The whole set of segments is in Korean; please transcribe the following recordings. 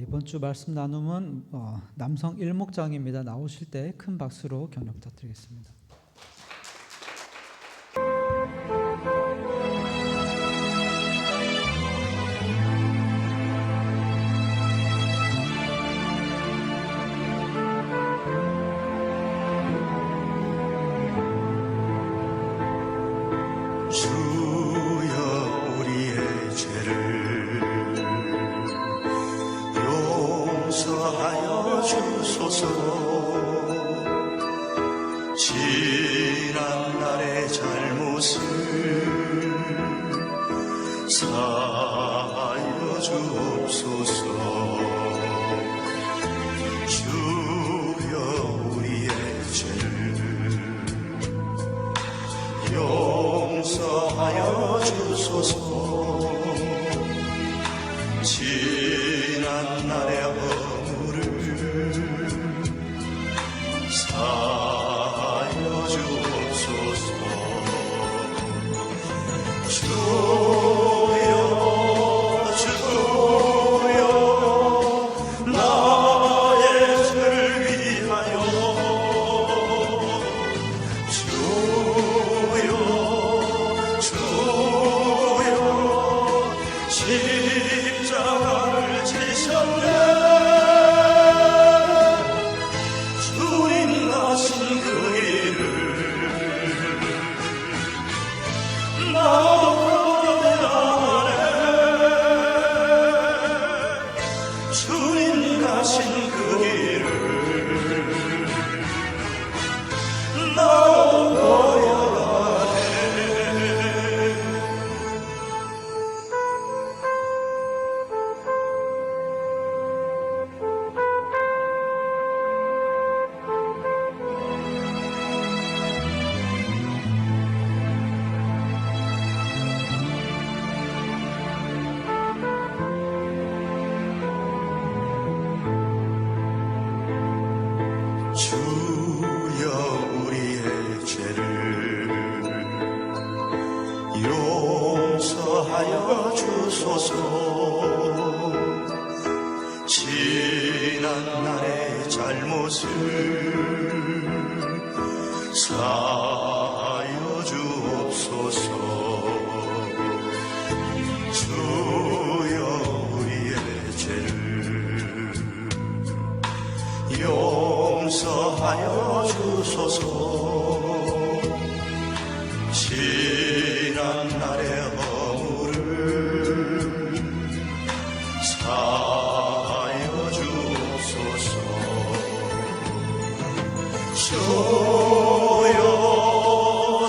이번 주 말씀 나눔은 남성 일목장입니다. 나오실 때 큰 박수로 격려 부탁드리겠습니다. 주여 우리의 죄를 용서하여 주소서. 지난 날의 잘못을 사하여 주옵소서. 주여 우리의 죄를 용서하여 주소서. 지난 날의 허물을 사하여 주옵소서. 주여 주여 나의 죄를 위하여 주여 십자가를 지셨네. 주님 가신 그 길을 나도 걸어가네. 주님 가신 그 길을 나도 걸어가네. 주여 우리의 죄를 용서하여 주소서. 지난 날의 잘못을 사하여 주옵소서. 주여 우리의 죄를 용서하여 주소서. 지난 날의 허물을 사하여 주소서. 주여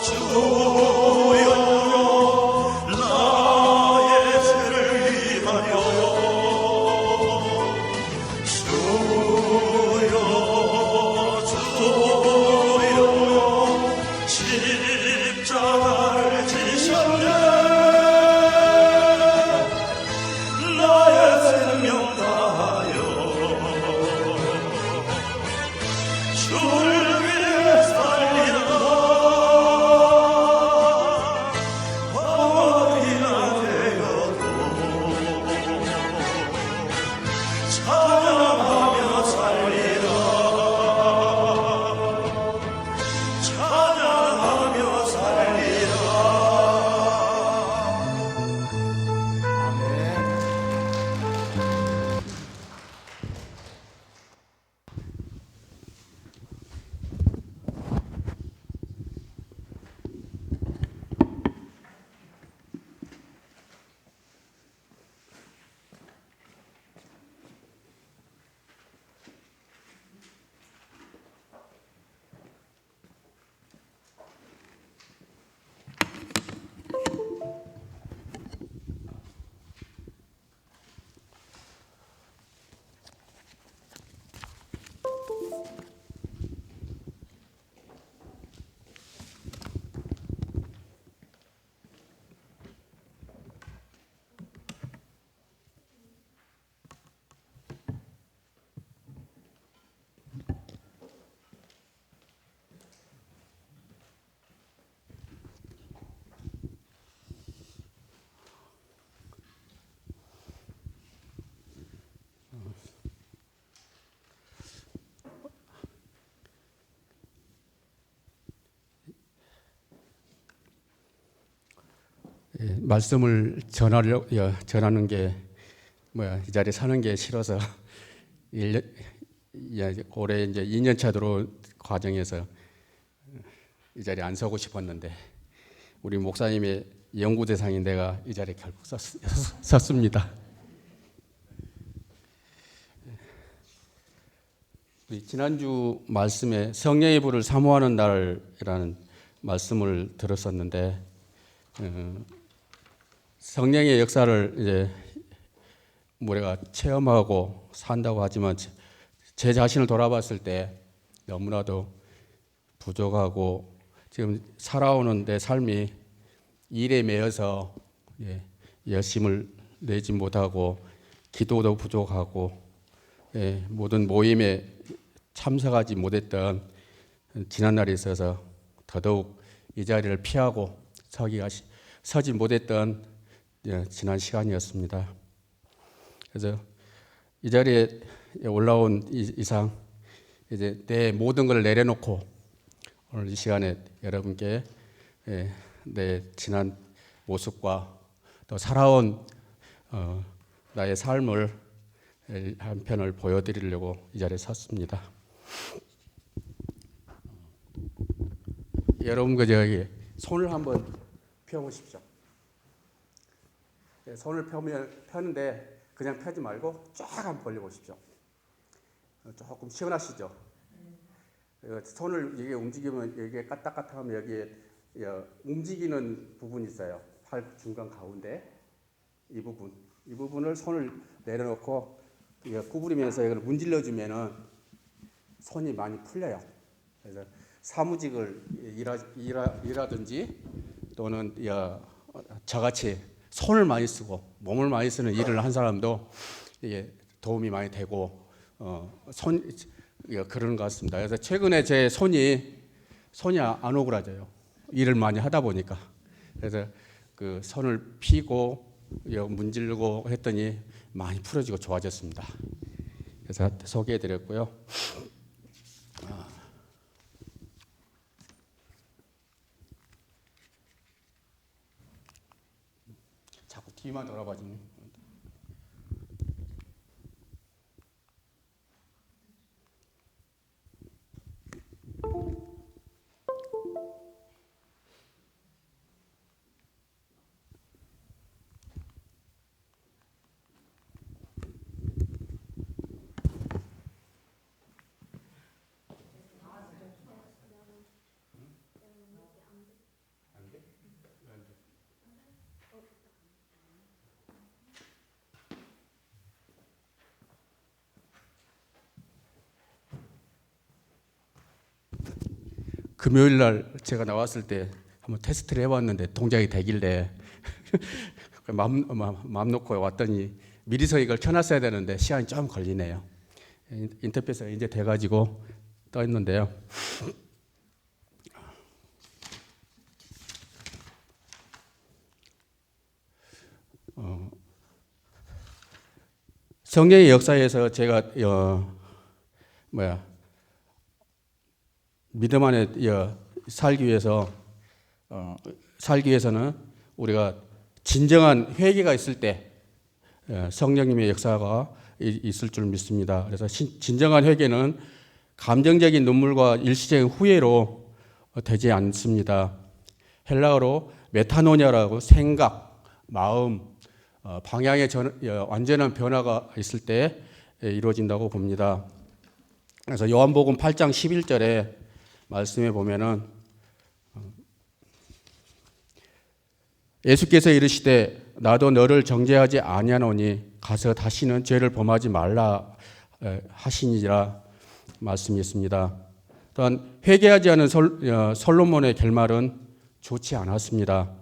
주여 나의 죄를 위하여 주여 십자가를 지셨네. 나의 생명 다하여 주를 위해 살리라. 어린아 되어도 찬양하며 살리라. 찬양하며 살리라. 아멘. 말씀을 전하는 게 이 자리에 사는 게 싫어서 올해 이제 2년차 들어온 과정에서 이 자리에 안 서고 싶었는데 우리 목사님의 연구 대상인 내가 이 자리에 결국 섰습니다. 지난주 말씀에 성령의 불을 사모하는 날이라는 말씀을 들었었는데 성령의 역사를 이제 우리가 체험하고 산다고 하지만 제 자신을 돌아봤을 때 너무나도 부족하고 지금 살아오는 내 삶이 일에 매여서 열심을 내지 못하고 기도도 부족하고 모든 모임에 참석하지 못했던 지난날에 있어서 더더욱 이 자리를 피하고 서지 못했던 지난 시간이었습니다. 그래서 이 자리에 올라온 이상 이제 내 모든 걸 내려놓고 오늘 이 시간에 여러분께 내 지난 모습과 또 살아온 나의 삶을 한편을 보여드리려고 이 자리에 섰습니다. 여러분 저기 손을 한번 펴보십시오. 손을 펴는데 그냥 펴지 말고 쫙 한번 벌려보십시오. 조금 시원하시죠? 손을 이게 움직이면 이게 까딱까딱하면 여기에 움직이는 부분이 있어요. 팔 중간 가운데 이 부분을 손을 내려놓고 구부리면서 이걸 문질러주면은 손이 많이 풀려요. 그래서 사무직을 일하든지 또는 저같이 손을 많이 쓰고 몸을 많이 쓰는 일을 한 사람도 이게 도움이 많이 되고 그런 것 같습니다. 그래서 최근에 제 손이 안 오그라져요. 일을 많이 하다 보니까. 그래서 그 손을 피고 문지르고 했더니 많이 풀어지고 좋아졌습니다. 그래서 소개해드렸고요. 자꾸 뒤만 돌아봐지네. 금요일 날 제가 나왔을 때 한번 테스트를 해봤는데 동작이 되길래 마음 놓고 왔더니 미리서 이걸 켜놨어야 되는데 시간이 좀 걸리네요. 인터페이스가 이제 돼가지고 떠 있는데요. 성령의 역사에서 제가 믿음 안에 살기 위해서는 우리가 진정한 회개가 있을 때 성령님의 역사가 있을 줄 믿습니다. 그래서 진정한 회개는 감정적인 눈물과 일시적인 후회로 되지 않습니다. 헬라어로 메타노니아라고 생각, 마음, 방향의 완전한 변화가 있을 때 이루어진다고 봅니다. 그래서 요한복음 8장 11절에 말씀에 보면은 예수께서 이르시되 나도 너를 정죄하지 아니하노니 가서 다시는 죄를 범하지 말라 하시니라 말씀이 있습니다. 또한 회개하지 않은 솔로몬의 결말은 좋지 않았습니다.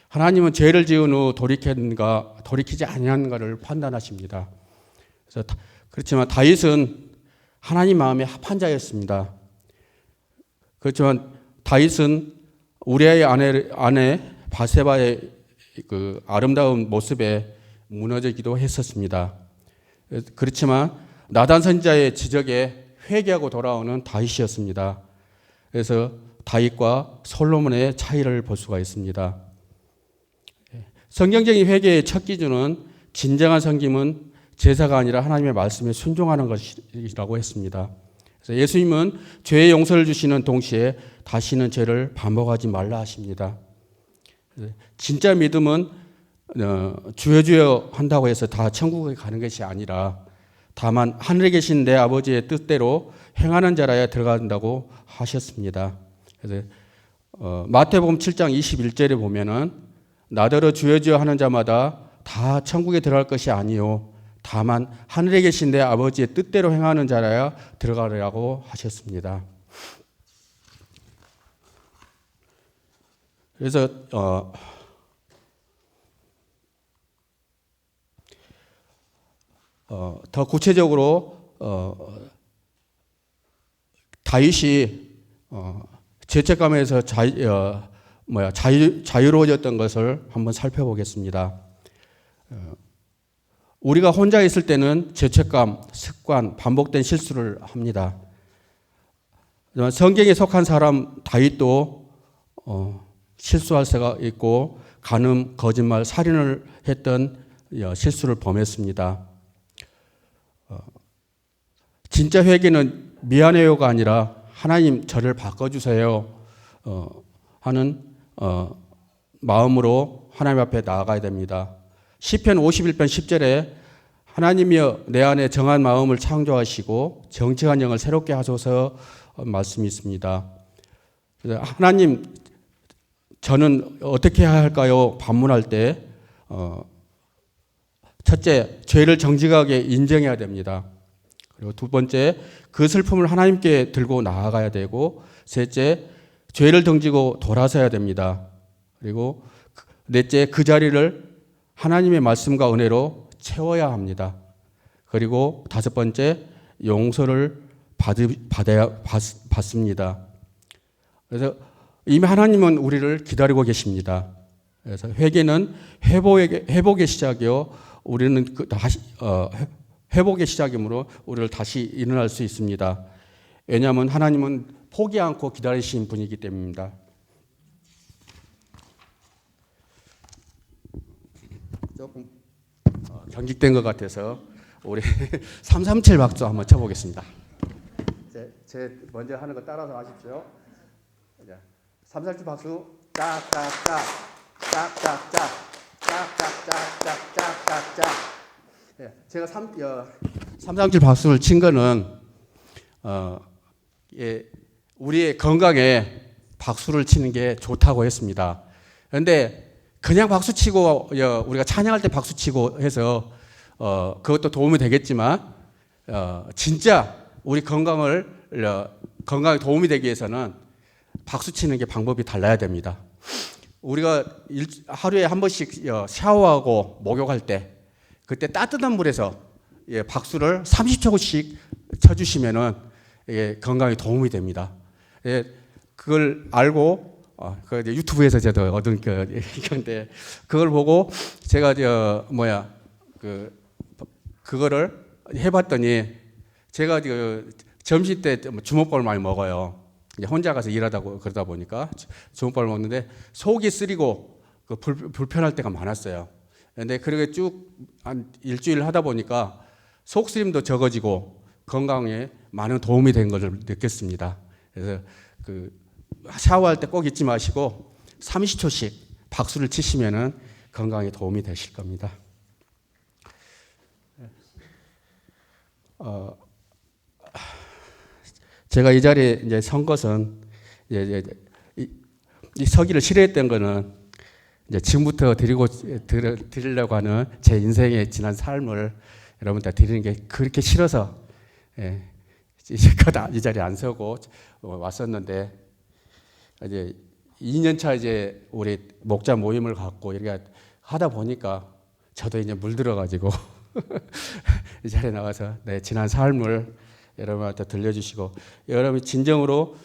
하나님은 죄를 지은 후 돌이키지 아니하는가를 판단하십니다. 그렇지만 다윗은 하나님 마음에 합한 자였습니다. 그렇지만 다윗은 우리아의 아내 바세바의 그 아름다운 모습에 무너지기도 했었습니다. 그렇지만 나단 선지자의 지적에 회개하고 돌아오는 다윗이었습니다. 그래서 다윗과 솔로몬의 차이를 볼 수가 있습니다. 성경적인 회개의 첫 기준은 진정한 섬김은 제사가 아니라 하나님의 말씀에 순종하는 것이라고 했습니다. 그래서 예수님은 죄의 용서를 주시는 동시에 다시는 죄를 반복하지 말라 하십니다. 진짜 믿음은 주여 주여 한다고 해서 다 천국에 가는 것이 아니라 다만 하늘에 계신 내 아버지의 뜻대로 행하는 자라야 들어간다고 하셨습니다. 그래서 마태복음 7장 21절에 보면은 나더러 주여 주여 하는 자마다 다 천국에 들어갈 것이 아니요 다만 하늘에 계신 내 아버지의 뜻대로 행하는 자라야 들어가리라고 하셨습니다. 그래서 더 구체적으로 다윗이 죄책감에서 자유로워졌던 것을 한번 살펴보겠습니다. 우리가 혼자 있을 때는 죄책감, 습관, 반복된 실수를 합니다. 성경에 속한 사람 다윗도 실수할 수가 있고 간음, 거짓말, 살인을 했던 실수를 범했습니다. 진짜 회개는 미안해요가 아니라 하나님 저를 바꿔주세요 하는 마음으로 하나님 앞에 나아가야 됩니다. 시편 51편 10절에 하나님이여 내 안에 정한 마음을 창조하시고 정직한 영을 새롭게 하소서 말씀이 있습니다. 그래서 하나님 저는 어떻게 해야 할까요? 반문할 때 첫째, 죄를 정직하게 인정해야 됩니다. 그리고 두 번째, 그 슬픔을 하나님께 들고 나아가야 되고, 셋째, 죄를 등지고 돌아서야 됩니다. 그리고 넷째, 그 자리를 하나님의 말씀과 은혜로 채워야 합니다. 그리고 다섯 번째, 용서를 받습니다. 그래서 이미 하나님은 우리를 기다리고 계십니다. 그래서 회개는 회복의 시작이요. 우리는 회복의 시작이므로 우리를 다시 일어날 수 있습니다. 왜냐하면 하나님은 포기 않고 기다리신 분이기 때문입니다. 조금 경직된 것 같아서 우리 337 박수 한번 쳐보겠습니다. 제 먼저 하는 거 따라서 하십시오. 337 박수 짝짝짝 짝짝짝 짝짝짝짝짝짝짝. 제가 337 박수를 친 거는 우리의 건강에 박수를 치는 게 좋다고 했습니다. 그런데 그냥 박수 치고 우리가 찬양할 때 박수 치고 해서 그것도 도움이 되겠지만 진짜 우리 건강에 도움이 되기 위해서는 박수 치는 게 방법이 달라야 됩니다. 우리가 하루에 한 번씩 샤워하고 목욕할 때 그때 따뜻한 물에서 박수를 30초씩 쳐주시면은 건강에 도움이 됩니다. 그걸 알고 유튜브에서 저도 얻은 건데 그걸 보고 제가 그거를 해봤더니 제가 점심 때 주먹밥을 많이 먹어요. 혼자 가서 그러다 보니까 주먹밥을 먹는데 속이 쓰리고 불편할 때가 많았어요. 근데 그렇게 쭉 한 일주일 하다 보니까 속쓰림도 적어지고 건강에 많은 도움이 된 것을 느꼈습니다. 그래서 샤워할 때 꼭 잊지 마시고 30초씩 박수를 치시면은 건강에 도움이 되실 겁니다. 제가 이 자리에 이제 선 것은 이 서기를 싫어했던 거는 이제 지금부터 드리려고 하는 제 인생의 지난 삶을 여러분들 드리는 게 그렇게 싫어서 이 자리에 안 서고 왔었는데 이제 2년차 이제 우리 목자 모임을 갖고 이렇게 하다 보니까 저도 이제 물들어가지고 이 자리에 나와서 내 지난 삶을 여러분한테 들려주시고 여러분이 진정으로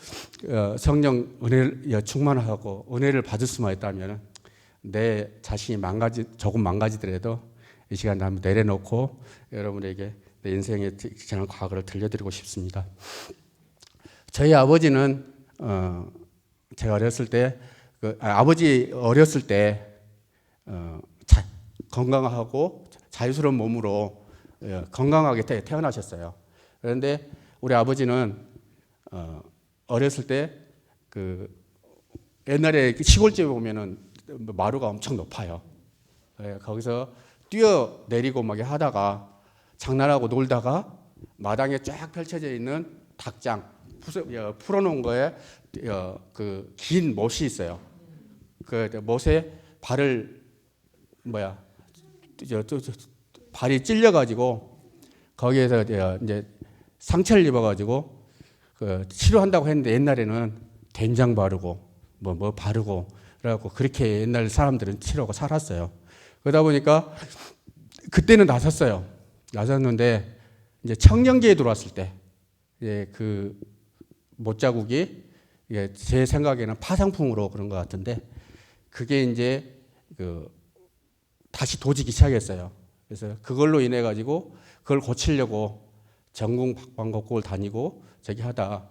성령 은혜를 충만하고 은혜를 받을 수만 있다면 내 자신이 조금 망가지더라도 이 시간 한번 내려놓고 여러분에게 내 인생의 지난 과거를 들려드리고 싶습니다. 저희 아버지는 제가 어렸을 때 아버지 어렸을 때 건강하고 자유스러운 몸으로 건강하게 태어나셨어요. 그런데 우리 아버지는 어렸을 때 그 옛날에 시골집에 보면은 마루가 엄청 높아요. 거기서 뛰어내리고 막 하다가 장난하고 놀다가 마당에 쫙 펼쳐져 있는 닭장 풀어놓은 거에 그 긴 못이 있어요. 그 못에 발을 발이 찔려가지고 거기에서 이제 상처를 입어가지고 그 치료한다고 했는데 옛날에는 된장 바르고 뭐 바르고 그래갖고 그렇게 옛날 사람들은 치료하고 살았어요. 그러다 보니까 그때는 나섰어요. 나섰는데 이제 청년기에 들어왔을 때 그 못자국이 제 생각에는 파상풍으로 그런 것 같은데 그게 이제 그 다시 도지기 시작했어요. 그래서 그걸로 인해 가지고 그걸 고치려고 전국 방방곡곡을 다니고 저기 하다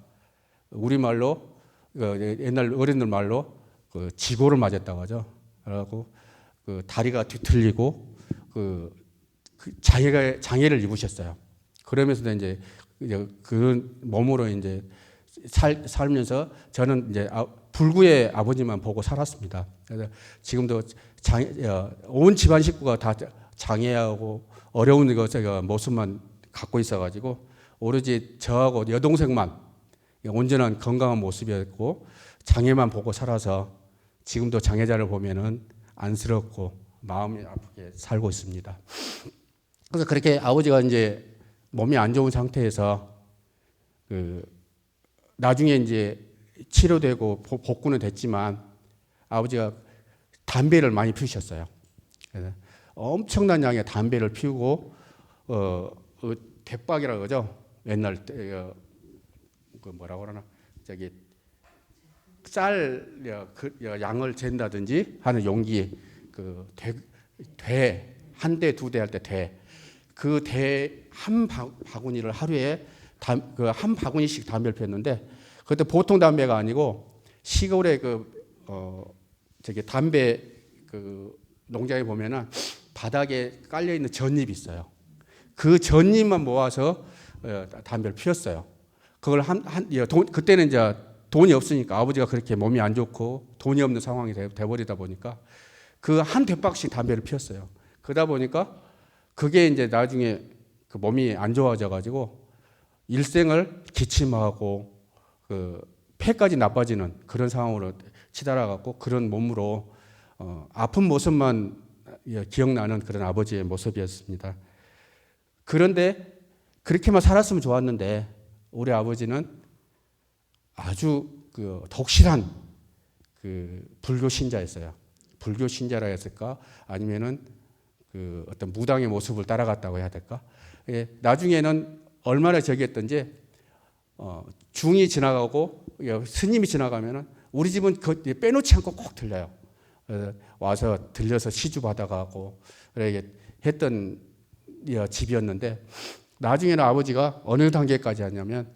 우리 말로 옛날 어른들 말로 그 지고를 맞았다고 하죠. 그래갖고 그 다리가 뒤틀리고 그 장애를 입으셨어요. 그러면서 이제 그런 몸으로 이제 살면서 저는 이제 불구의 아버지만 보고 살았습니다. 그래서 지금도 온 집안 식구가 다 장애하고 어려운 모습만 갖고 있어가지고 오로지 저하고 여동생만 온전한 건강한 모습이었고 장애만 보고 살아서 지금도 장애자를 보면은 안쓰럽고 마음이 아프게 살고 있습니다. 그래서 그렇게 아버지가 이제 몸이 안 좋은 상태에서 그 나중에 이제 치료되고 복구는 됐지만 아버지가 담배를 많이 피우셨어요. 그래서 엄청난 양의 담배를 피우고 대박이라고 그러죠. 옛날 때 그 뭐라고 그러나 저기 쌀 양을 잰다든지 하는 용기 그 한 대 두 대 할 때 그 대 한 바구니를 하루에 그 한 바구니씩 담배를 피웠는데 그때 보통 담배가 아니고 시골에 저기 담배 그 농장에 보면은 바닥에 깔려 있는 전잎이 있어요. 그 전잎만 모아서 담배를 피웠어요. 그걸 그때는 이제 돈이 없으니까 아버지가 그렇게 몸이 안 좋고 돈이 없는 상황이 돼버리다 보니까 그 한 대박씩 담배를 피웠어요. 그러다 보니까 그게 이제 나중에 그 몸이 안 좋아져 가지고 일생을 기침하고 그 폐까지 나빠지는 그런 상황으로 치달아갖고 그런 몸으로 아픈 모습만 기억나는 그런 아버지의 모습이었습니다. 그런데 그렇게만 살았으면 좋았는데 우리 아버지는 아주 그 독실한 그 불교 신자였어요. 불교 신자라 했을까? 아니면은 그 어떤 무당의 모습을 따라갔다고 해야 될까? 나중에는 얼마나 저기 했던지 중이 지나가고 스님이 지나가면은 우리 집은 빼놓지 않고 꼭 들려요. 와서 들려서 시주 받아가고 했던 집이었는데 나중에는 아버지가 어느 단계까지 하냐면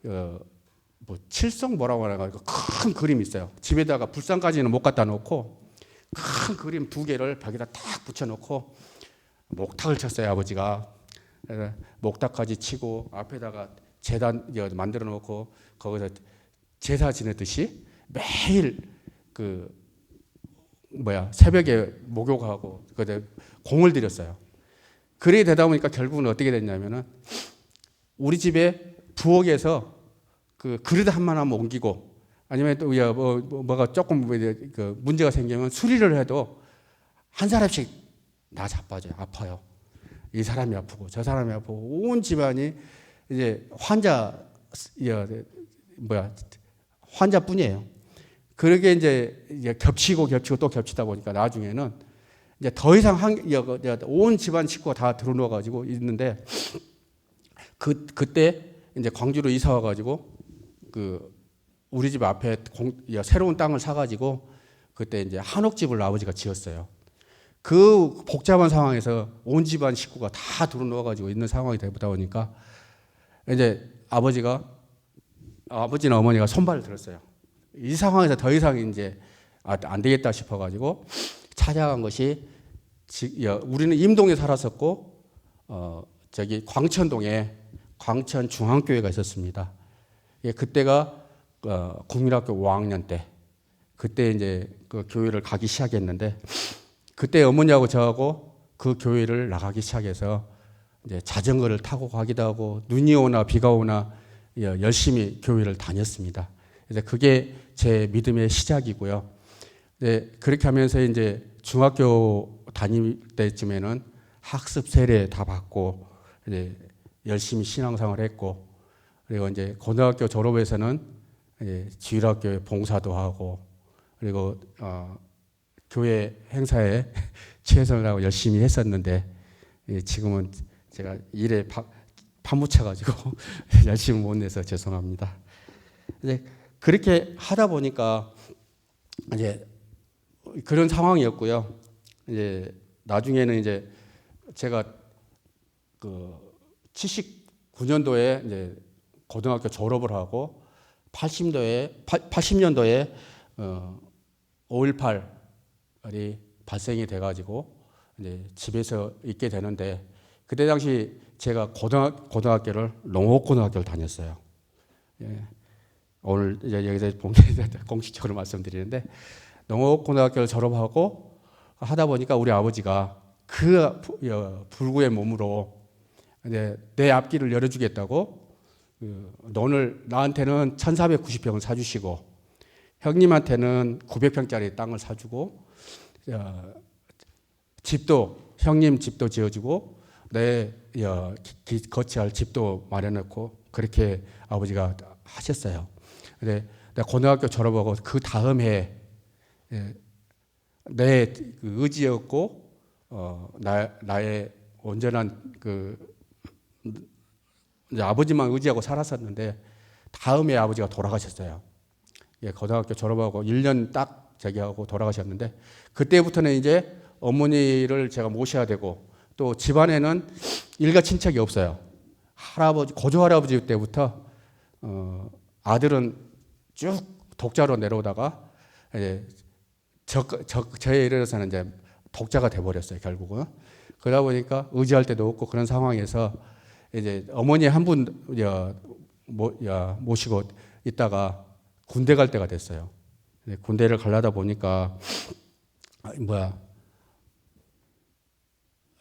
뭐 칠성 뭐라고 하나 큰 그림이 있어요. 집에다가 불상까지는 못 갖다 놓고 큰 그림 2개를 벽에다 딱 붙여놓고 목탁을 쳤어요. 아버지가 목탁까지 치고 앞에다가 제단 만들어 놓고 거기서 제사 지내듯이 매일 새벽에 목욕하고 공을 들였어요. 그렇게 되다 보니까 결국은 어떻게 됐냐면은 우리 집에 부엌에서 그 그릇 하나만 옮기고 아니면 또 뭐가 조금 문제가 생기면 수리를 해도 한 사람씩 다 자빠져요. 아파요. 이 사람이 아프고 저 사람이 아프고 온 집안이 이제 환자뿐이에요. 그러게 이제 겹치고 또 겹치다 보니까 나중에는 이제 더 이상 온 집안 식구가 다 들어누워 가지고 있는데 그때 이제 광주로 이사 와 가지고 우리 집 앞에 새로운 땅을 사 가지고 그때 이제 한옥집을 아버지가 지었어요. 그 복잡한 상황에서 온 집안 식구가 다 들어누워 가지고 있는 상황이 되다 보니까 이제 아버지는 어머니가 손발을 들었어요. 이 상황에서 더 이상 이제 안 되겠다 싶어 가지고 찾아간 것이 우리는 임동에 살았었고 저기 광천동에 광천 중앙교회가 있었습니다. 예, 그때가 국민학교 5학년 때 그때 이제 그 교회를 가기 시작했는데 그때 어머니하고 저하고 그 교회를 나가기 시작해서 이제 자전거를 타고 가기도 하고 눈이 오나 비가 오나 열심히 교회를 다녔습니다. 그래서 그게 제 믿음의 시작이고요. 네, 그렇게 하면서 이제 중학교 다닐 때쯤에는 학습 세례 다 받고 이제 열심히 신앙생활을 했고 그리고 이제 고등학교 졸업해서는 이제 지율학교에 봉사도 하고 그리고 교회 행사에 최선을 다하고 열심히 했었는데 지금은 제가 일에 파묻혀가지고 열심히 못 내서 죄송합니다. 이제 그렇게 하다 보니까 이제 그런 상황이었고요. 이제 나중에는 이제 제가 그 79년도에 이제 고등학교 졸업을 하고 80년도에 5.18이 발생이 돼가지고 이제 집에서 있게 되는데 그때 당시 제가 고등학교를 농업고등학교를 다녔어요. 예. 오늘 이제 여기서 공식적으로 말씀드리는데 농업고등학교를 졸업하고 하다 보니까 우리 아버지가 그 불구의 몸으로 이제 내 앞길을 열어주겠다고 너는 나한테는 1,490평을 사주시고 형님한테는 900평짜리 땅을 사주고 집도 형님 집도 지어주고 내 거치할 집도 마련했고 그렇게 아버지가 하셨어요. 근데 내가 고등학교 졸업하고 그 다음 해에 내 의지였고 나의 온전한 이제 아버지만 의지하고 살았었는데 다음에 아버지가 돌아가셨어요. 예, 고등학교 졸업하고 1년 딱 하고 돌아가셨는데 그때부터는 이제 어머니를 제가 모셔야 되고 또 집안에는 일가 친척이 없어요. 고조 할아버지 때부터 아들은 쭉 독자로 내려오다가 이제 저에 이르러서는 이제 독자가 돼버렸어요. 결국은 그러다 보니까 의지할 데도 없고 그런 상황에서 이제 어머니 한 분 모시고 있다가 군대 갈 때가 됐어요. 군대를 가려다 보니까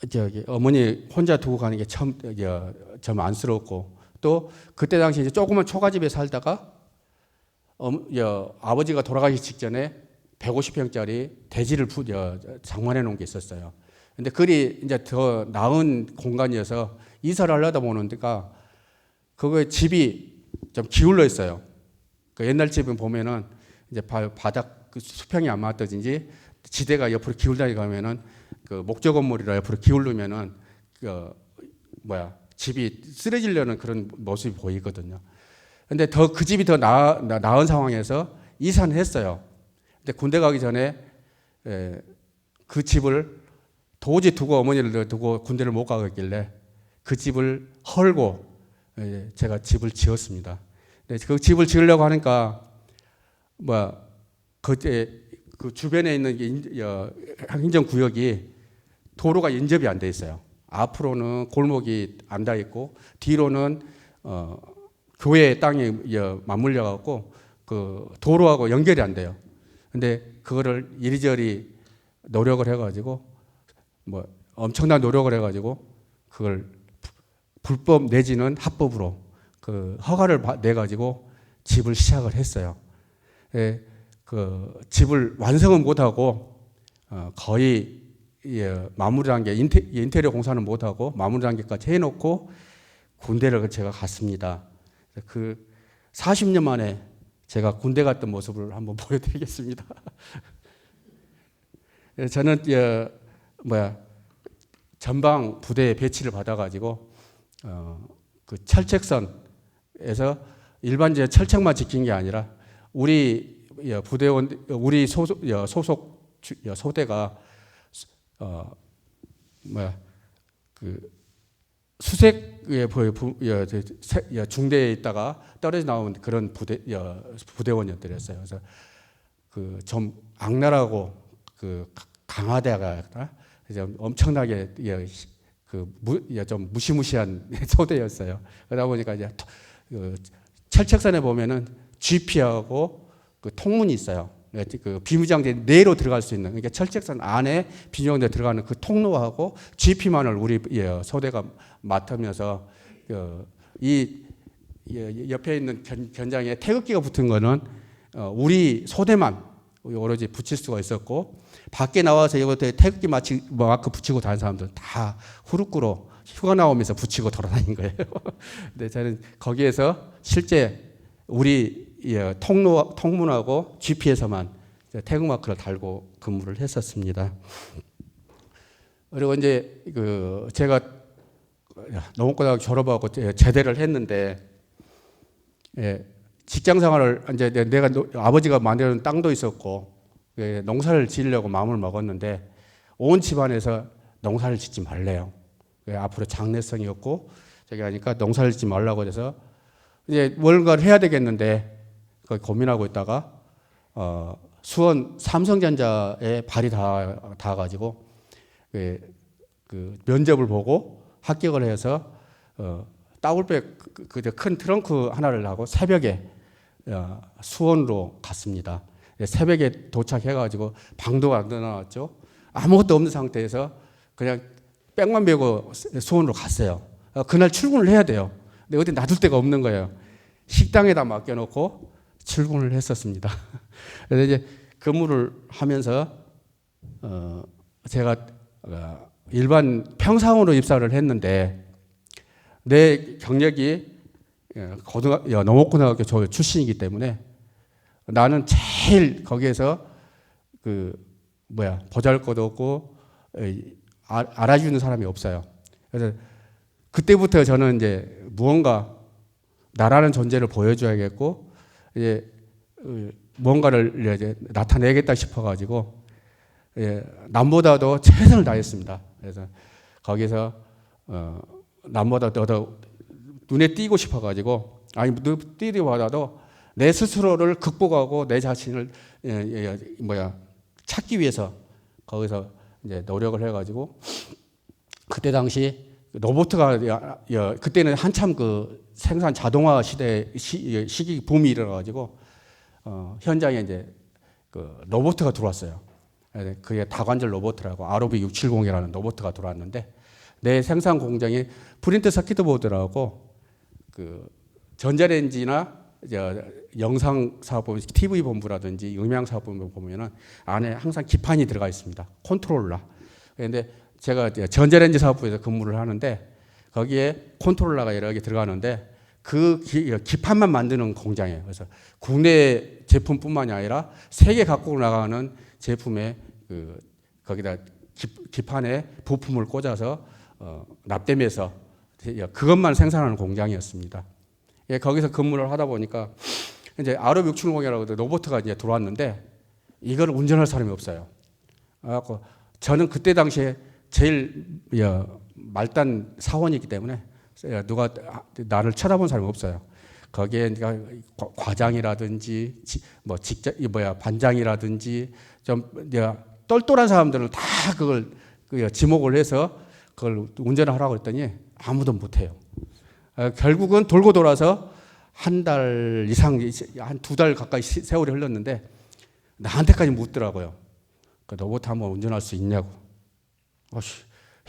저기 어머니 혼자 두고 가는 게 좀 안쓰럽고 또 그때 당시 이제 조그만 초가집에 살다가 아버지가 돌아가기 직전에 150평짜리 대지를 장만해 놓은 게 있었어요. 근데 그리 이제 더 나은 공간이어서 이사를 하려다 보니까 그거에 집이 좀 기울어 있어요. 그 옛날 집은 보면은 이제 바닥 수평이 안 맞든지 지대가 옆으로 기울다 가면은 그 목조 건물이라 옆으로 기울면은 집이 쓰러지려는 그런 모습이 보이거든요. 근데 그 집이 더 나은 상황에서 이사는 했어요. 근데 군대 가기 전에 그 집을 도저히 어머니를 두고 군대를 못 가겠길래 그 집을 헐고 제가 집을 지었습니다. 그 집을 지으려고 하니까 그때 그 주변에 있는 행정구역이 도로가 인접이 안 돼 있어요. 앞으로는 골목이 안 닿아 있고 뒤로는 교회 땅에 맞물려 갖고 그 도로하고 연결이 안 돼요. 근데 그거를 이리저리 노력을 해가지고 엄청난 노력을 해가지고 그걸 불법 내지는 합법으로 그 허가를 내 가지고 집을 시작을 했어요. 그 집을 완성은 못하고 거의 마무리 단계 인테리어 공사는 못하고 마무리 단계까지 해놓고 군대를 제가 갔습니다. 그 40년 만에 제가 군대 갔던 모습을 한번 보여드리겠습니다. 저는 전방 부대에 배치를 받아가지고 그 철책선에서 일반적인 철책만 지킨 게 아니라 우리 부대원 우리 소속 소대가 그 수색의 중대에 있다가 떨어져 나온 그런 부대원이었더랬어요. 그래서 그 좀 악랄하고 그 강화대가 이제 엄청나게 좀 무시무시한 소대였어요. 그러다 보니까 이제 철책선에 보면은 GP하고 그 통문이 있어요. 그 비무장대 내로 들어갈 수 있는, 그러니까 철책선 안에 비무장대 들어가는 그 통로하고 GP만을 우리 소대가 맡으면서 이 옆에 있는 견장에 태극기가 붙은 거는 우리 소대만 오로지 붙일 수가 있었고, 밖에 나와서 이것도 태극기 마크 붙이고 다른 사람들 다 후루꾸로 휴가 나오면서 붙이고 돌아다닌 거예요. 근데 저는 거기에서 실제 우리 통문하고 GP에서만 태극 마크를 달고 근무를 했었습니다. 그리고 이제 제가 농업고등학교 졸업하고 제대를 했는데, 직장 생활을 이제 내가 아버지가 만들어준 땅도 있었고 농사를 지으려고 마음을 먹었는데 온 집안에서 농사를 짓지 말래요. 앞으로 장래성이 없고 저기 하니까 농사를 짓지 말라고 해서 이제 뭔가를 해야 되겠는데 고민하고 있다가 수원 삼성전자에 발이 닿아가지고 그 면접을 보고 합격을 해서 따블백 큰 트렁크 하나를 하고 새벽에 수원으로 갔습니다. 새벽에 도착해가지고 방도 안 나왔죠. 아무것도 없는 상태에서 그냥 백만 메고 수원으로 갔어요. 그날 출근을 해야 돼요. 근데 어디 놔둘 데가 없는 거예요. 식당에다 맡겨놓고 출근을 했었습니다. 그래서 이제 근무를 하면서 제가 일반 평상으로 입사를 했는데 내 경력이 농업고등학교 출신이기 때문에 나는 제일 거기에서 보잘것도 없고 알아주는 사람이 없어요. 그래서 그때부터 저는 이제 무언가 나라는 존재를 보여줘야겠고 이제 뭔가를 이제 나타내겠다 싶어가지고 남보다도 최선을 다했습니다. 그래서 거기서 남보다 더 눈에 띄고 싶어가지고 띄기보다도 내 스스로를 극복하고 내 자신을 찾기 위해서 거기서 이제 노력을 해가지고 그때 당시 로봇가 그때는 한참 그 생산 자동화 시대 시기 붐이 일어나가지고 현장에 이제 그 로봇가 들어왔어요. 그게 다관절 로봇이라고 ROV670이라는 로봇가 들어왔는데 내 생산 공장에 프린트 서킷 보드라고 그 전자레인지나 영상 사업본, TV 본부라든지 음향 사업본부 보면은 안에 항상 기판이 들어가 있습니다. 컨트롤러. 그런데 제가 전자레인지 사업부에서 근무를 하는데 거기에 컨트롤러가 여러 개 들어가는데 그 기판만 만드는 공장이에요. 그래서 국내 제품뿐만이 아니라 세계 각국으로 나가는 제품에 거기다 기판에 부품을 꽂아서 납땜해서 그것만 생산하는 공장이었습니다. 거기서 근무를 하다 보니까 이제 ROV670이라고 로봇가 이제 들어왔는데 이걸 운전할 사람이 없어요. 그래서 저는 그때 당시에 제일 말단 사원이기 때문에 누가 나를 쳐다본 사람이 없어요. 거기에 과장이라든지 반장이라든지 좀 똘똘한 사람들은 다 그걸 지목을 해서 그걸 운전을 하라고 했더니 아무도 못해요. 결국은 돌고 돌아서 한 달 이상, 한 2달 가까이 세월이 흘렀는데 나한테까지 묻더라고요. 로봇 한번 운전할 수 있냐고.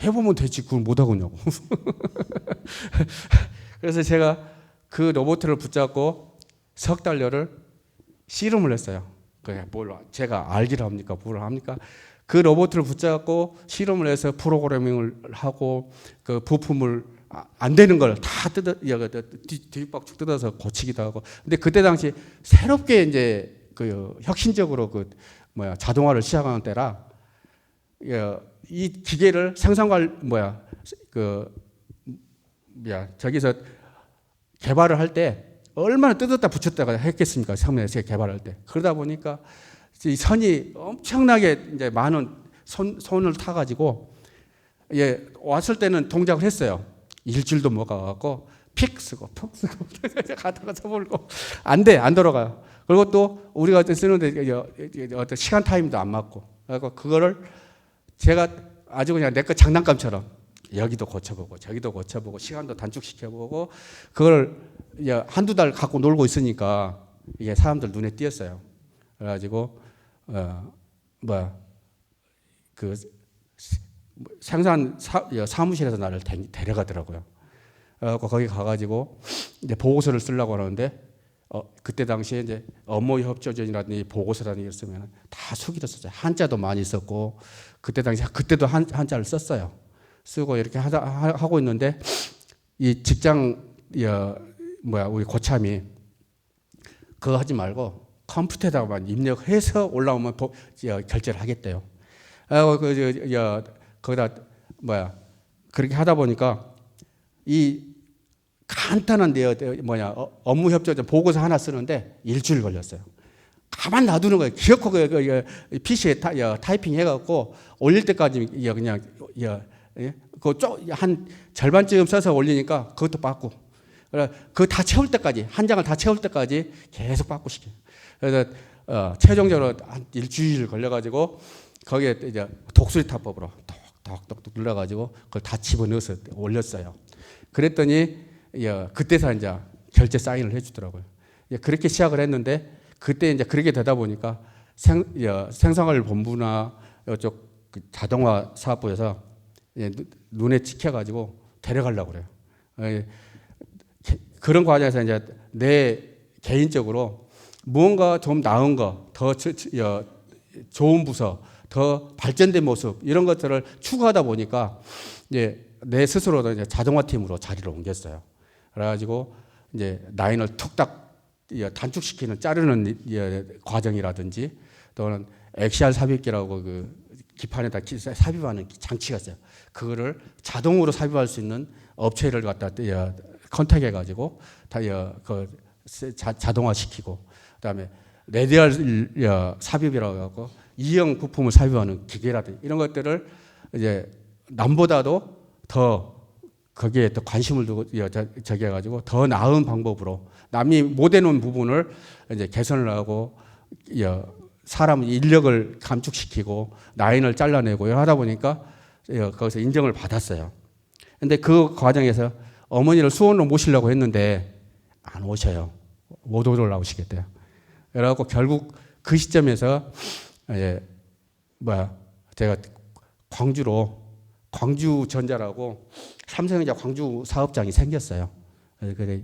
해보면 되지 그걸 못하겠냐고. 그래서 제가 그 로봇을 붙잡고 석 달여를 씨름을 했어요. 뭘 제가 알기를 합니까? 뭘 합니까? 그 로봇을 붙잡고 실험을 해서 프로그래밍을 하고 그 부품을 안 되는 걸 다 뒤박죽 뜯어서 고치기도 하고. 근데 그때 당시 새롭게 이제 그 혁신적으로 자동화를 시작하는 때라 이 기계를 저기서 개발을 할 때 얼마나 뜯었다 붙였다가 했겠습니까? 처음에 개발할 때. 그러다 보니까 이 선이 엄청나게 이제 많은 손을 타가지고 왔을 때는 동작을 했어요. 일주일도 못 가갖고 픽 쓰고 푹 쓰고 가다가 쳐버리고 안 돌아가요. 그리고 또 우리가 쓰는데 어떤 시간 타임도 안 맞고 그래서 그거를 제가 아주 그냥 내 거 장난감처럼 여기도 고쳐보고 저기도 고쳐보고 시간도 단축시켜보고 그걸 한두 달 갖고 놀고 있으니까 이게 사람들 눈에 띄었어요. 그래가지고 그 생산 사무실에서 나를 데려가더라고요. 거기 가가지고 이제 보고서를 쓰려고 하는데 그때 당시에 이제 업무 협조전이라든지 보고서라든지 있으면 다 수기로 썼어요. 한자도 많이 썼고 그때도 한자를 썼어요. 쓰고 이렇게 하고 있는데 이 직장 우리 고참이 그거 하지 말고 컴퓨터에다가만 입력해서 올라오면 결제를 하겠대요. 거기다 그렇게 하다 보니까 이 간단한 업무 협조전 보고서 하나 쓰는데 일주일 걸렸어요. 가만 놔두는 거예요. 기어코 PC에 타이핑 해갖고 올릴 때까지 그냥 한 절반쯤 써서 올리니까 그것도 빠꾸. 그거 다 채울 때까지 한 장을 다 채울 때까지 계속 빠꾸 시켜요. 그래서 최종적으로 한 일주일 걸려가지고 거기에 이제 독수리 타법으로 톡톡톡 눌러가지고 그걸 다 집어넣어서 올렸어요. 그랬더니 그때서 이제 결제 사인을 해주더라고요. 그렇게 시작을 했는데 그때 이제 그렇게 되다 보니까 생산관리본부나 이쪽 자동화 사업부에서 눈에 찍혀가지고 데려가려고 그래요. 그런 과정에서 이제 내 개인적으로 무언가 좀 나은 거, 더 좋은 부서, 더 발전된 모습 이런 것들을 추구하다 보니까 이제 내 스스로도 이제 자동화 팀으로 자리를 옮겼어요. 그래가지고 이제 라인을 툭딱 단축시키는 자르는 과정이라든지 또는 XR 삽입기라고 그 기판에다 삽입하는 장치가 있어요. 그거를 자동으로 삽입할 수 있는 업체를 갖다 컨택해가지고 자동화 시키고 그다음에 레디얼 삽입이라고 해갖고 이형 부품을 삽입하는 기계라든지 이런 것들을 이제 남보다도 더 거기에 또 관심을 두고 저기 해가지고 더 나은 방법으로 남이 못 해놓은 부분을 이제 개선을 하고 사람 인력을 감축시키고 라인을 잘라내고 하다 보니까 거기서 인정을 받았어요. 근데 그 과정에서 어머니를 수원으로 모시려고 했는데 안 오셔요. 못 올라오시겠대요. 그래갖고 결국 그 시점에서 제가 광주전자라고 삼성전자 광주 사업장이 생겼어요. 그래서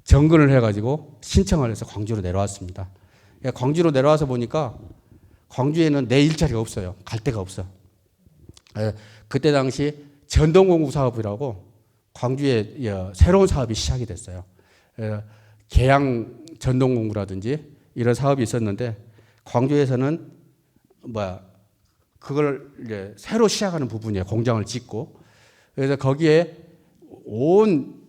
정근을 해가지고 신청을 해서 광주로 내려왔습니다. 광주로 내려와서 보니까 광주에는 내 일자리가 없어요. 갈 데가 없어. 그때 당시 전동공구 사업이라고 광주에 새로운 사업이 시작이 됐어요. 계양 전동공구라든지 이런 사업이 있었는데 광주에서는 그걸 이제 새로 시작하는 부분이에요. 공장을 짓고 그래서 거기에 온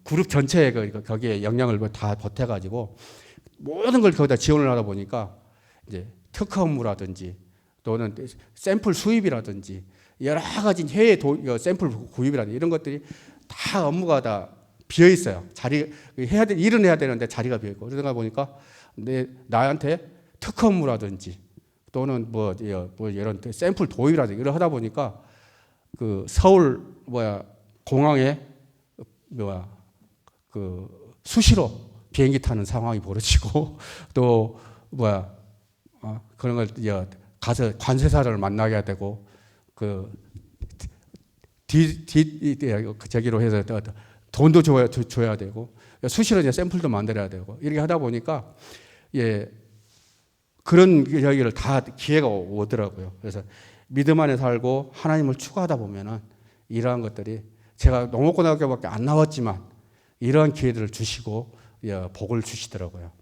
그룹 전체에 거기에 영향을 다 보태가지고 모든 걸 거기다 지원을 하다 보니까 이제 특허 업무라든지 또는 샘플 수입이라든지 여러 가지 해외 샘플 구입이라든지 이런 것들이 다 업무가 다 비어 있어요. 일은 해야 되는데 자리가 비어 있고 그러다 보니까 나한테 특허 업무라든지 또는 이런 샘플 도입이라든지 이런 하다 보니까 그 서울 공항에 그 수시로 비행기 타는 상황이 벌어지고 또 그런 걸 가서 관세사를 만나게 되고 저기로 해서 돈도 줘야 되고 수시로 이제 샘플도 만들어야 되고 이렇게 하다 보니까 그런 여기를 다 기회가 오더라고요. 그래서 믿음 안에 살고 하나님을 추구하다 보면은 이러한 것들이 제가 농업고등학교밖에 안 나왔지만 이러한 기회들을 주시고 복을 주시더라고요.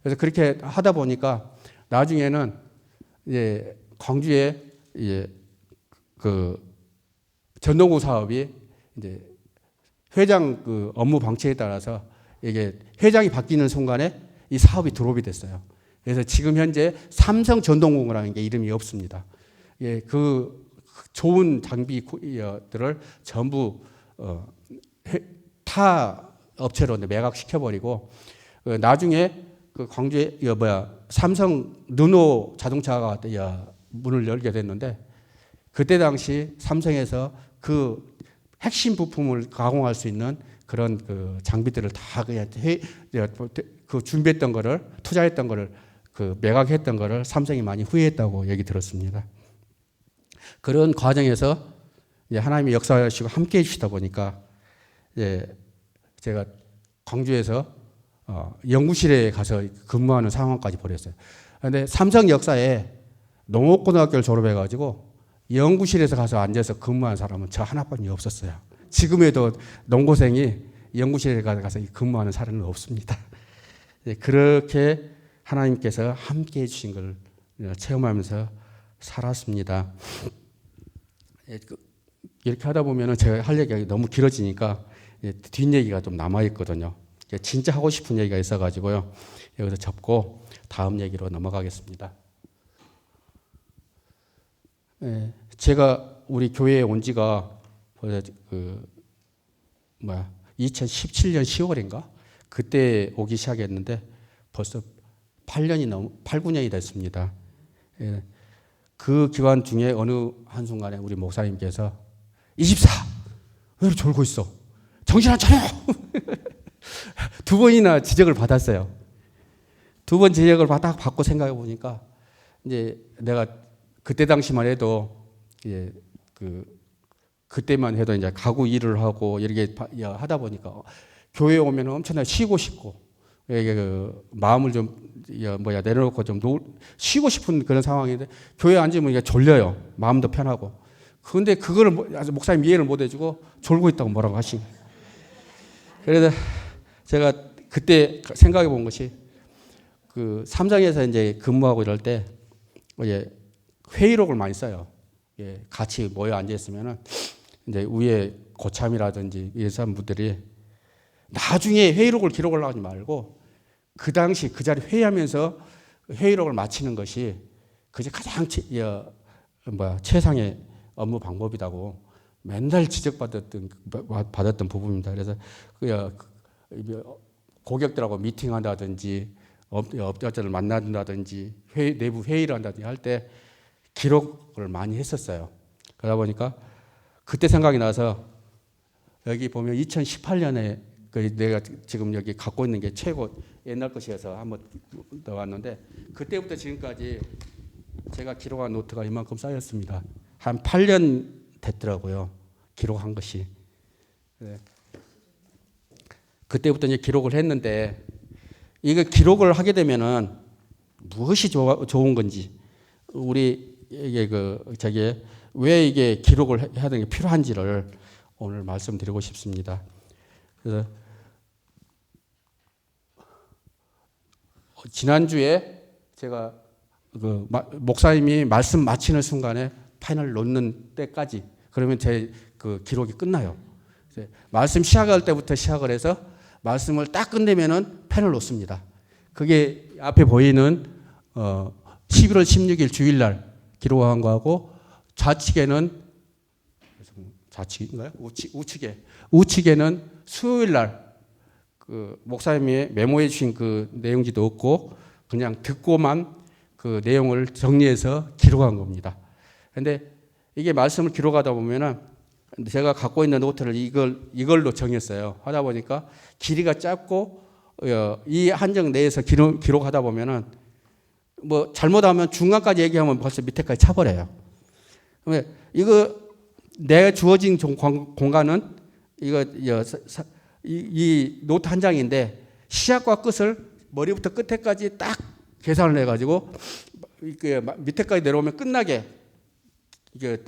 그래서 그렇게 하다 보니까 나중에는 광주에 그 전동구 사업이 이제 회장 그 업무 방침에 따라서 이게 회장이 바뀌는 순간에 이 사업이 드롭이 됐어요. 그래서 지금 현재 삼성 전동공구라는 게 이름이 없습니다. 그 좋은 장비들을 전부 타 업체로 매각시켜버리고 삼성 르노 자동차가 문을 열게 됐는데 그때 당시 삼성에서 그 핵심 부품을 가공할 수 있는 그런 그 장비들을 다 그 준비했던 거를 투자했던 거를 그 매각했던 거를 삼성이 많이 후회했다고 얘기 들었습니다. 그런 과정에서 이제 하나님의 역사하시고 함께 해주시다 보니까 이제 제가 광주에서 연구실에 가서 근무하는 상황까지 벌였어요. 그런데 삼성 역사에 농업고등학교를 졸업해가지고 연구실에서 가서 앉아서 근무한 사람은 저 하나뿐이 없었어요. 지금에도 농고생이 연구실에 가서 근무하는 사람은 없습니다. 그렇게 하나님께서 함께 해주신 걸 체험하면서 살았습니다. 이렇게 하다 보면 제가 할 얘기가 너무 길어지니까 뒷얘기가 좀 남아있거든요. 진짜 하고 싶은 얘기가 있어가지고요. 여기서 접고 다음 얘기로 넘어가겠습니다. 제가 우리 교회에 온 지가 2017년 10월인가? 그때 오기 시작했는데 벌써 8년, 9년이 됐습니다. 그 기간 중에 어느 한순간에 우리 목사님께서 24! 왜 이렇게 졸고 있어? 정신 안 차려! 2번이나 지적을 받았어요. 2번 지적을 받고 생각해 보니까 이제 내가 그때 당시만 해도 이제 그때만 해도 이제 가구 일을 하고 이렇게 하다 보니까 교회에 오면 엄청나게 쉬고 싶고 마음을 좀 내려놓고 좀 쉬고 싶은 그런 상황인데 교회에 앉으면 이게 졸려요. 마음도 편하고. 그런데 그거를 목사님 이해를 못 해주고 졸고 있다고 뭐라고 하신 거예요. 그래서 제가 그때 생각해 본 것이 그 삼성에서 이제 근무하고 이럴 때 회의록을 많이 써요. 같이 모여 앉아 있으면은 이제 위에 고참이라든지 이 사람들이 나중에 회의록을 기록하려고 하지 말고 그 당시 그 자리 회의하면서 회의록을 마치는 것이 그게 가장 최상의 업무 방법이라고 맨날 지적받았던 부분입니다. 그래서 고객들하고 미팅한다든지 업자들을 만난다든지 내부 회의를 한다든지 할 때 기록을 많이 했었어요. 그러다 보니까 그때 생각이 나서 여기 보면 2018년에 내가 지금 여기 갖고 있는 게 최고 옛날 것이어서 한번 넣어왔는데 그때부터 지금까지 제가 기록한 노트가 이만큼 쌓였습니다. 한 8년 됐더라고요. 기록한 것이. 그때부터 이제 기록을 했는데 이거 기록을 하게 되면은 무엇이 좋은 건지 우리에게 왜 이게 기록을 해야 되는 게 필요한지를 오늘 말씀드리고 싶습니다. 그래서 지난주에 제가 목사님이 말씀 마치는 순간에 펜을 놓는 때까지 그러면 제 그 기록이 끝나요. 말씀 시작할 때부터 시작을 해서 말씀을 딱 끝내면은 펜을 놓습니다. 그게 앞에 보이는 11월 16일 주일날 기록한 거하고 좌측에는 좌측인가요? 우측에는 수요일날 그 목사님이 메모해 주신 그 내용지도 없고 그냥 듣고만 그 내용을 정리해서 기록한 겁니다. 그런데 이게 말씀을 기록하다 보면은 제가 갖고 있는 노트를 이걸로 정했어요. 하다 보니까 길이가 짧고 이 한정 내에서 기록하다 보면은 뭐 잘못하면 중간까지 얘기하면 벌써 밑에까지 차버려요. 이거 내 주어진 공간은 이 노트 한 장인데 시작과 끝을 머리부터 끝에까지 딱 계산을 해가지고 밑에까지 내려오면 끝나게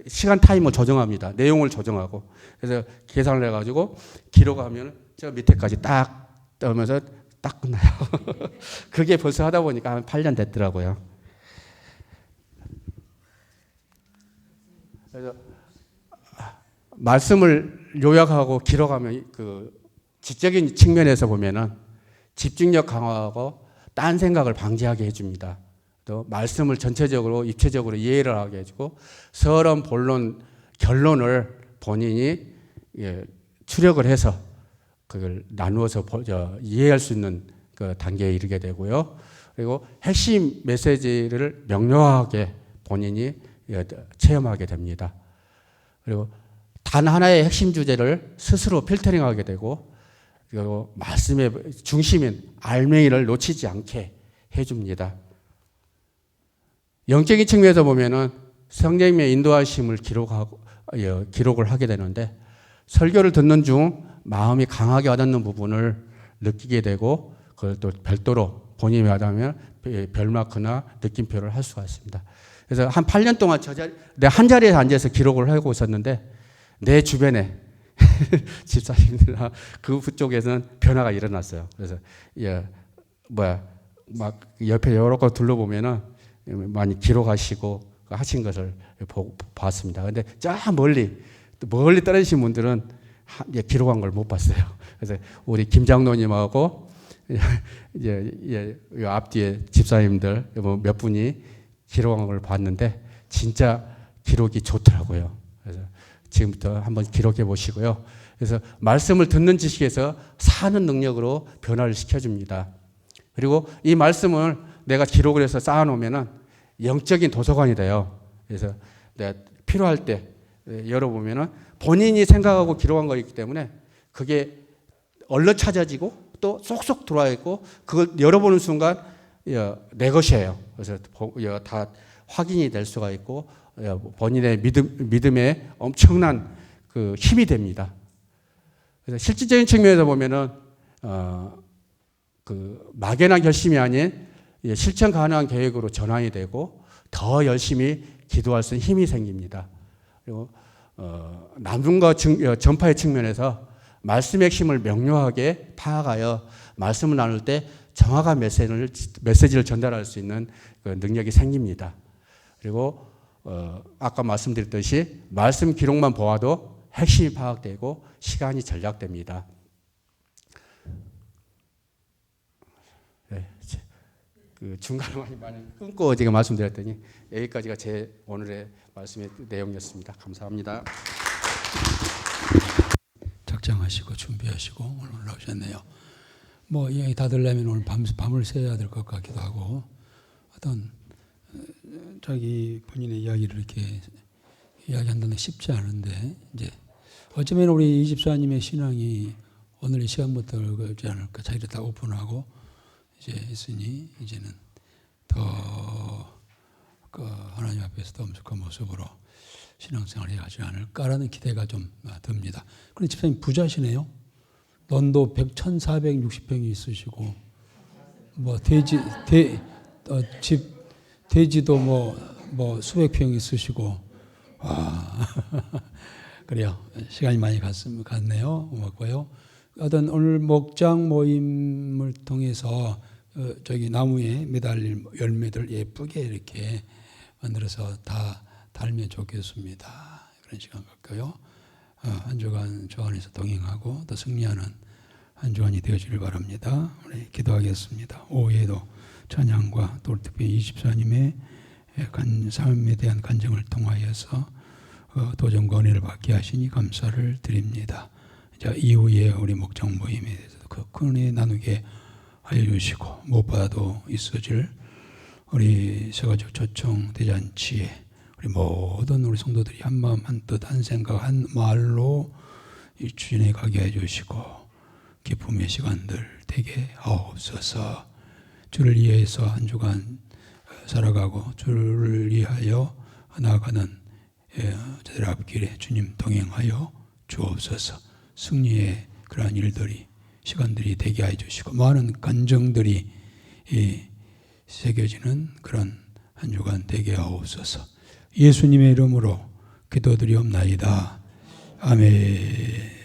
시간 타임을 조정합니다. 내용을 조정하고 그래서 계산을 해가지고 기록하면 저 밑에까지 딱 떠면서 딱 끝나요. 그게 벌써 하다 보니까 한 8년 됐더라고요. 그래서 말씀을 요약하고 기록하면 그 지적인 측면에서 보면은 집중력 강화하고 딴 생각을 방지하게 해줍니다. 또 말씀을 전체적으로 입체적으로 이해를 하게 해주고 서론, 본론, 결론을 본인이 추력을 해서 그걸 나누어서 이해할 수 있는 그 단계에 이르게 되고요. 그리고 핵심 메시지를 명료하게 본인이 체험하게 됩니다. 그리고 단 하나의 핵심 주제를 스스로 필터링하게 되고 그리고 말씀의 중심인 알맹이를 놓치지 않게 해줍니다. 영적인 측면에서 보면은 성령님의 인도하심을 기록을 하게 되는데 설교를 듣는 중 마음이 강하게 와닿는 부분을 느끼게 되고 그걸 또 별도로 본인이 와닿으면 별마크나 느낌표를 할 수가 있습니다. 그래서 한 8년 동안 내 한 자리에 앉아서 기록을 하고 있었는데 내 주변에 집사님들이나 그쪽에서는 변화가 일어났어요. 그래서 막 옆에 여러 거 둘러보면은 많이 기록하시고 하신 것을 봤습니다. 그런데 저 멀리 떨어지신 분들은 기록한 걸 못 봤어요. 그래서 우리 김 장로님하고 이제 앞뒤에 집사님들 몇 분이 기록한 걸 봤는데 진짜 기록이 좋더라고요. 그래서 지금부터 한번 기록해 보시고요. 그래서 말씀을 듣는 지식에서 사는 능력으로 변화를 시켜줍니다. 그리고 이 말씀을 내가 기록을 해서 쌓아놓으면은 영적인 도서관이 돼요. 그래서 내가 필요할 때 열어보면은 본인이 생각하고 기록한 거이기 때문에 그게 얼른 찾아지고 또 쏙쏙 들어와 있고 그걸 열어보는 순간 내 것이에요. 그래서 다 확인이 될 수가 있고 본인의 믿음에 엄청난 그 힘이 됩니다. 그래서 실질적인 측면에서 보면은 그 막연한 결심이 아닌 실천 가능한 계획으로 전환이 되고 더 열심히 기도할 수 있는 힘이 생깁니다. 그리고 나눔과 전파의 측면에서 말씀의 핵심을 명료하게 파악하여 말씀을 나눌 때 정확한 메시지를 전달할 수 있는 그 능력이 생깁니다. 그리고 아까 말씀드렸듯이 말씀 기록만 보아도 핵심이 파악되고 시간이 절약됩니다. 네, 그 중간에 많이 끊고 제가 말씀드렸더니 여기까지가 제 오늘의 말씀의 내용이었습니다. 감사합니다. 작정하시고 준비하시고 오늘 올라오셨네요. 뭐 이야기 다 들려면 오늘 밤을 새야 될 것 같기도 하고 어떤 자기 본인의 이야기를 이렇게 이야기한다는 게 쉽지 않은데 이제 어쩌면 우리 이 집사님의 신앙이 오늘 이 시간부터 그러지 않을까. 자기를 다 오픈하고 이제 했으니 이제는 더 그 하나님 앞에서 더 엄숙한 모습으로 신앙생활을 해야 하지 않을까라는 기대가 좀 듭니다. 그런데 집사님 부자시네요. 논도 1,460평이 있으시고 뭐 돼지도 뭐 수백 평 있으시고 그래요. 시간이 많이 갔네요. 고맙고요. 어떤 오늘 목장 모임을 통해서 저기 나무에 매달릴 열매들 예쁘게 이렇게 만들어서 다 달면 좋겠습니다. 그런 시간 갖고요. 한 주간 주 안에서 동행하고 또 승리하는 한 주간이 되어지길 바랍니다. 우리 기도하겠습니다. 오후에도 찬양과 또 특별히 24님의 삶에 대한 간증을 통하여서 도전과 은혜를 받게 하시니 감사를 드립니다. 자, 이후에 우리 목장 모임에 대해서도 그 큰 은혜 나누게 알려주시고 무엇보다도 있어질 우리 세가족 초청 대잔치에 우리 모든 우리 성도들이 한 마음 한 뜻 한 생각 한 말로 추진해 가게 해주시고 기쁨의 시간들 되게 하옵소서. 주를 위해서 한 주간 살아가고 주를 위하여 나아가는 저들 앞길에 주님 동행하여 주옵소서. 승리의 그러한 일들이 시간들이 되게 해주시고 많은 간증들이 새겨지는 그런 한 주간 되게 하옵소서. 예수님의 이름으로 기도드리옵나이다. 아멘.